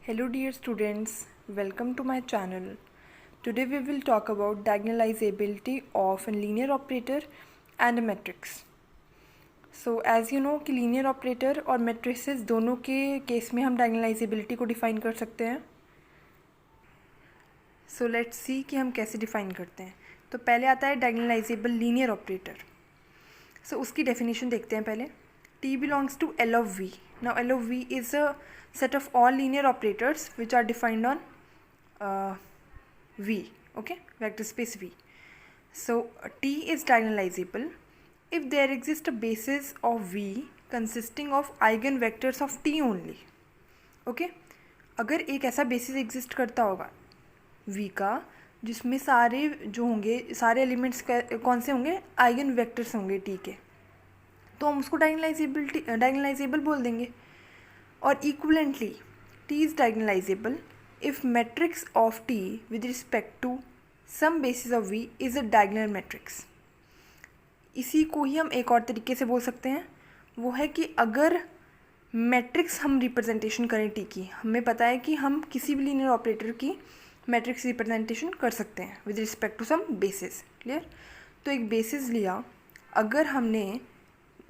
Hello dear students, welcome to my channel. Today we will talk about diagonalizability of a linear operator and a matrix. So as you know कि linear operator और matrices दोनों के case में हम diagonalizability को define कर सकते हैं. So let's see कि हम कैसे डिफ़ाइन करते हैं. तो पहले आता है diagonalizable linear operator. So उसकी डेफिनेशन देखते हैं पहले. T belongs to L of V. Now L of V is a set of all linear operators which are defined on V, okay, vector space V. So T is diagonalizable if there exists a basis of V consisting of eigenvectors of T only. Okay, अगर एक ऐसा basis exist करता होगा V का जिसमें सारे जो होंगे सारे एलिमेंट्स कौन से होंगे, आइगन वेक्टर्स होंगे T के, तो हम उसको डायगोनलाइजेबल बोल देंगे. और equivalently T is diagonalizable if matrix of T with respect to some basis of V is a diagonal matrix. इसी को ही हम एक और तरीके से बोल सकते हैं, वो है कि अगर मैट्रिक्स हम रिप्रेजेंटेशन करें T की, हमें पता है कि हम किसी भी लीनियर ऑपरेटर की मैट्रिक्स रिप्रेजेंटेशन कर सकते हैं with respect to some basis. Clear. तो एक बेसिस लिया, अगर हमने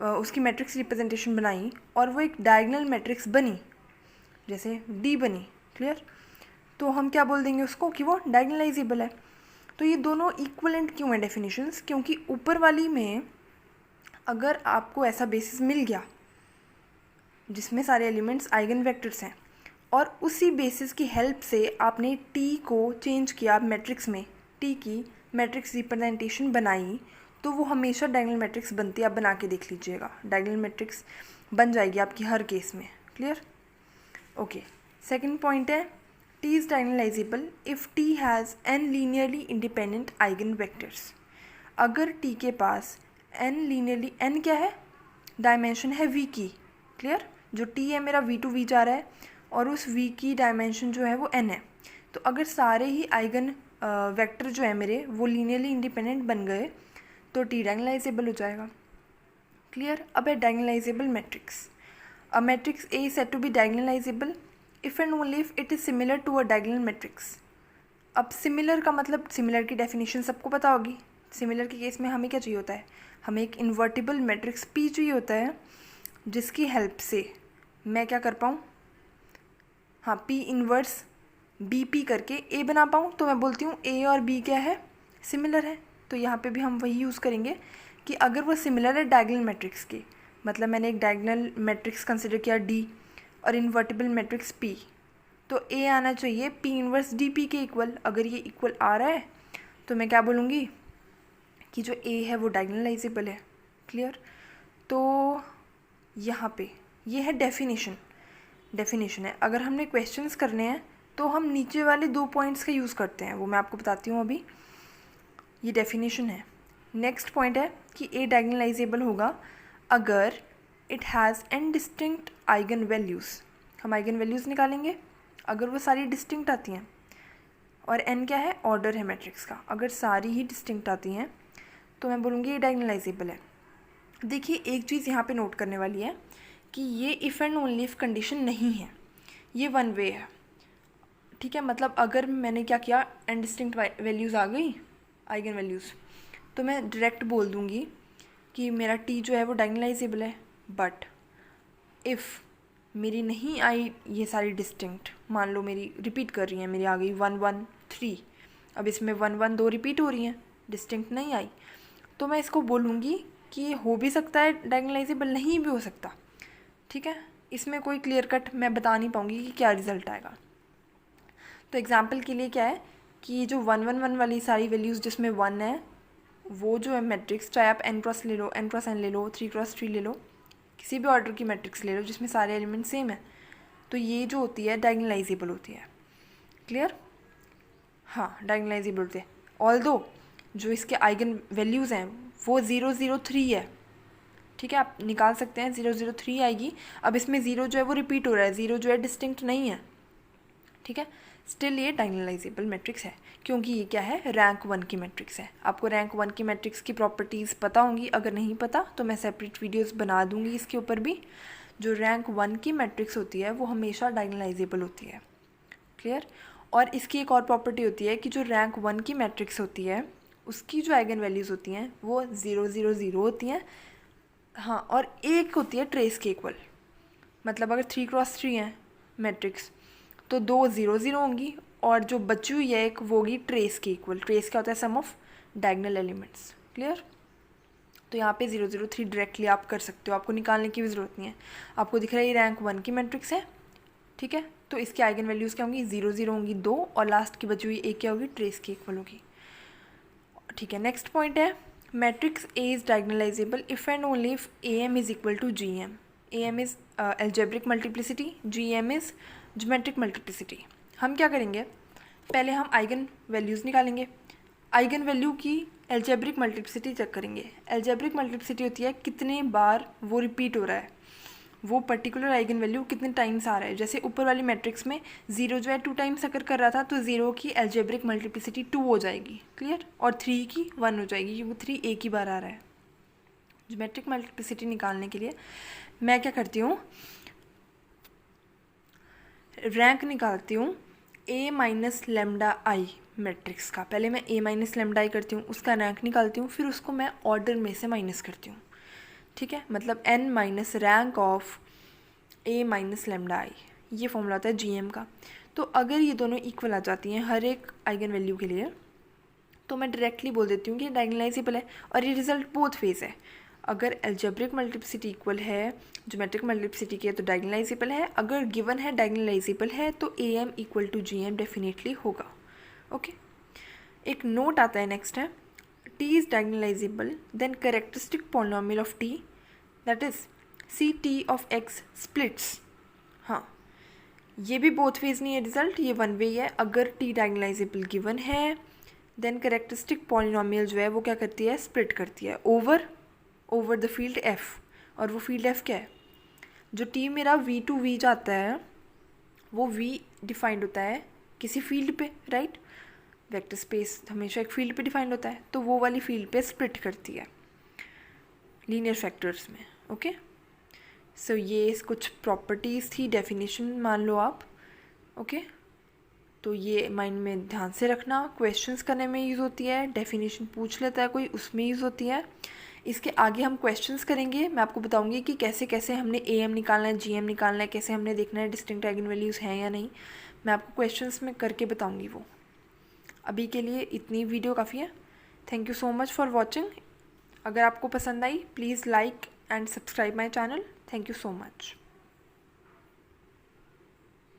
उसकी मैट्रिक्स रिप्रेजेंटेशन बनाई और वो एक डायगोनल मैट्रिक्स बनी, जैसे D बनी. क्लियर. तो हम क्या बोल देंगे उसको कि वो डायगोनलाइजेबल है. तो ये दोनों इक्वलेंट क्यों हैं डेफिनेशंस, क्योंकि ऊपर वाली में अगर आपको ऐसा बेसिस मिल गया जिसमें सारे एलिमेंट्स आइगन वेक्टर्स हैं और उसी बेसिस की हेल्प से आपने T को चेंज किया मैट्रिक्स में, T की मैट्रिक्स रिप्रेजेंटेशन बनाई, तो वो हमेशा डायगोनल मैट्रिक्स बनती है. आप बना के देख लीजिएगा, डायगोनल मैट्रिक्स बन जाएगी आपकी हर केस में. क्लियर. ओके. सेकंड पॉइंट है T is diagonalizable if T has n linearly independent eigen vectors. अगर T के पास n लीनियरली, n क्या है, डायमेंशन है V की. क्लियर. जो T है मेरा V टू V जा रहा है और उस V की डायमेंशन जो है वो n है. तो अगर सारे ही आइगन वेक्टर जो है मेरे वो लीनियरली इंडिपेंडेंट बन गए तो T डायगोनलाइजेबल हो जाएगा. क्लियर. अब है diagonalizable matrix. A matrix A is said to be diagonalizable if and only if it is similar to a diagonal matrix. अब सिमिलर का मतलब, सिमिलर की डेफिनेशन सबको पता होगी. सिमिलर के केस में हमें क्या चाहिए होता है, हमें एक इन्वर्टिबल मैट्रिक्स P चाहिए होता है जिसकी हेल्प से मैं क्या कर पाऊँ, हाँ, P इन्वर्स BP करके A बना पाऊँ. तो मैं बोलती हूँ A और B क्या है, सिमिलर है. तो यहाँ पे भी हम वही यूज़ करेंगे कि अगर वो सिमिलर है डायगोनल मैट्रिक्स के, मतलब मैंने एक डायगोनल मैट्रिक्स कंसिडर किया D और इन्वर्टिबल मैट्रिक्स P, तो A आना चाहिए P इन्वर्स DP के इक्वल. अगर ये इक्वल आ रहा है तो मैं क्या बोलूँगी कि जो A है वो डायगोनलाइजेबल है. क्लियर. तो यहाँ पे ये है डेफिनेशन है. अगर हमने क्वेश्चंस करने हैं तो हम नीचे वाले 2 पॉइंट्स का यूज़ करते हैं, वो मैं आपको बताती हूँ अभी. ये डेफिनेशन है. नेक्स्ट पॉइंट है कि A डायगोनलाइजेबल होगा अगर it has n distinct eigen values. हम आइगन वैल्यूज़ निकालेंगे अगर वो सारी डिस्टिंक्ट आती हैं, और n क्या है, ऑर्डर है मैट्रिक्स का. अगर सारी ही डिस्टिंक्ट आती हैं तो मैं बोलूँगी ये डायगोनलाइजेबल है. देखिए एक चीज़ यहाँ पे नोट करने वाली है कि ये if and only if condition नहीं है, ये वन वे है. ठीक है. मतलब अगर मैंने क्या किया, n डिस्टिंक्ट वैल्यूज़ आ गई, आइगन वैल्यूज़, तो मैं डायरेक्ट बोल दूँगी कि मेरा T जो है वो डायगोनलाइजेबल है. बट इफ़ मेरी नहीं आई ये सारी डिस्टिंक्ट, मान लो मेरी रिपीट कर रही हैं, मेरी आ गई 1 1 3, अब इसमें 1 1 2 रिपीट हो रही हैं, डिस्टिंक्ट नहीं आई, तो मैं इसको बोलूँगी कि ये हो भी सकता है डायगोनलाइजेबल, नहीं भी हो सकता. ठीक है. इसमें कोई क्लियर कट मैं बता नहीं पाऊँगी कि क्या रिज़ल्ट आएगा. तो एग्जाम्पल के लिए क्या है कि जो 1 1 1 वाली सारी वैल्यूज़ जिसमें 1 है, वो जो है मैट्रिक्स, चाहे आप n क्रॉस ले लो, n क्रॉस n ले लो, 3 क्रॉस 3 ले लो, किसी भी ऑर्डर की मैट्रिक्स ले लो जिसमें सारे एलिमेंट सेम है, तो ये जो होती है डायगोनलाइजेबल होती है. क्लियर. हाँ, डायगोनलाइजेबल होती है. ऑल्दो जो इसके आइगन वैल्यूज़ हैं वो 0 0 3 है. ठीक है. आप निकाल सकते हैं 0 0 3 आएगी. अब इसमें 0 जो है वो रिपीट हो रहा है, 0 जो है डिस्टिंक्ट नहीं है. ठीक है. स्टिल ये डायगोनलाइजेबल मैट्रिक्स है क्योंकि ये क्या है, रैंक 1 की मैट्रिक्स है. आपको रैंक 1 की मैट्रिक्स की प्रॉपर्टीज़ पता होंगी, अगर नहीं पता तो मैं सेपरेट वीडियोस बना दूंगी इसके ऊपर भी. जो रैंक 1 की मैट्रिक्स होती है वो हमेशा डायगोनलाइजेबल होती है. क्लियर। और इसकी एक और प्रॉपर्टी होती है कि जो रैंक 1 की मैट्रिक्स होती है उसकी जो आइगन वैल्यूज़ होती हैं वो 0 0 0 होती हैं। हाँ, और एक होती है ट्रेस के इक्वल, मतलब अगर 3x3 है मैट्रिक्स तो 2 0 0 होंगी और जो बची हुई है एक वो होगी ट्रेस के इक्वल। ट्रेस क्या होता है? सम ऑफ डायगोनल एलिमेंट्स। क्लियर। तो यहाँ पे 0 0 3 डायरेक्टली आप कर सकते हो, आपको निकालने की भी ज़रूरत नहीं है। आपको दिख रहा है ये रैंक 1 की मैट्रिक्स है, ठीक है। तो इसकी आइगन वैल्यूज़ क्या होंगी? 0 0 होंगी 2 और लास्ट की बची हुई एक क्या होगी? ट्रेस के इक्वल होगी, ठीक है। नेक्स्ट पॉइंट है matrix A is diagonalizable if and only if A M is equal to G M. A M is algebraic multiplicity, G M is geometric multiplicity. हम क्या करेंगे, पहले हम आइगन वैल्यूज़ निकालेंगे, आइगन वैल्यू की algebraic multiplicity check करेंगे। Algebraic multiplicity होती है कितने बार वो रिपीट हो रहा है, वो पर्टिकुलर आइगन वैल्यू कितने टाइम्स आ रहा है। जैसे ऊपर वाली मैट्रिक्स में 0 जो है 2 टाइम्स अगर कर रहा था तो 0 की एल्जेब्रिक मल्टीप्लिसिटी 2 हो जाएगी, क्लियर। और 3 की 1 हो जाएगी क्योंकि 3 एक ही बार आ रहा है। ज्योमेट्रिक मल्टीप्लिसिटी निकालने के लिए मैं क्या करती हूँ, रैंक निकालती हूँ a minus lambda I matrix का। पहले मैं a माइनस लेमडा आई करती हूँ, उसका रैंक निकालती हूँ, फिर उसको मैं ऑर्डर में से माइनस करती हूँ, ठीक है। मतलब n minus rank of a minus lambda I, ये फॉर्मूला होता है gm का। तो अगर ये दोनों इक्वल आ जाती हैं हर एक आइगन वैल्यू के लिए तो मैं डायरेक्टली बोल देती हूँ कि डायगोनलाइजेबल है। और ये रिजल्ट बोथ फेज है, अगर एल्जेब्रिक मल्टीप्लिसिटी इक्वल है ज्योमेट्रिक मल्टीप्लिसिटी की है तो डायगोनलाइजेबल है, अगर गिवन है डायगोनलाइजेबल है तो A M equal to G M definitely होगा। ओके, एक नोट आता है नेक्स्ट है T is diagonalizable then characteristic polynomial of T that is C T of X splits. हाँ, ये भी बोथ फेज नहीं है रिजल्ट, ये वन वे है। अगर टी डायगोनलाइजेबल गिवन है देन कैरेक्टरिस्टिक पॉलिनोमियल जो है वो क्या करती है? स्प्लिट करती है ओवर द फील्ड एफ। और वो फील्ड एफ क्या है? जो टी मेरा वी टू वी जाता है वो वी डिफाइंड होता है किसी फील्ड पे, राइट। वेक्टर स्पेस हमेशा एक फील्ड पे डिफाइंड होता है, तो वो वाली फील्ड पे स्प्लिट करती है लीनियर फैक्टर्स में। ओके, सो ये कुछ प्रॉपर्टीज़ थी, डेफिनेशन मान लो आप। ओके, तो ये माइंड में ध्यान से रखना, क्वेश्चंस करने में यूज़ होती है, डेफिनेशन पूछ लेता है कोई उसमें यूज़ होती है। इसके आगे हम क्वेश्चंस करेंगे, मैं आपको बताऊंगी कि कैसे कैसे हमने ए एम निकालना है, जी एम निकालना है, कैसे हमने देखना है डिस्टिंक्ट आइगन वैल्यूज़ हैं या नहीं, मैं आपको क्वेश्चंस में करके बताऊंगी वो। अभी के लिए इतनी वीडियो काफ़ी है। Thank you so much for watching. अगर आपको पसंद आई please like and subscribe my channel. Thank you so much.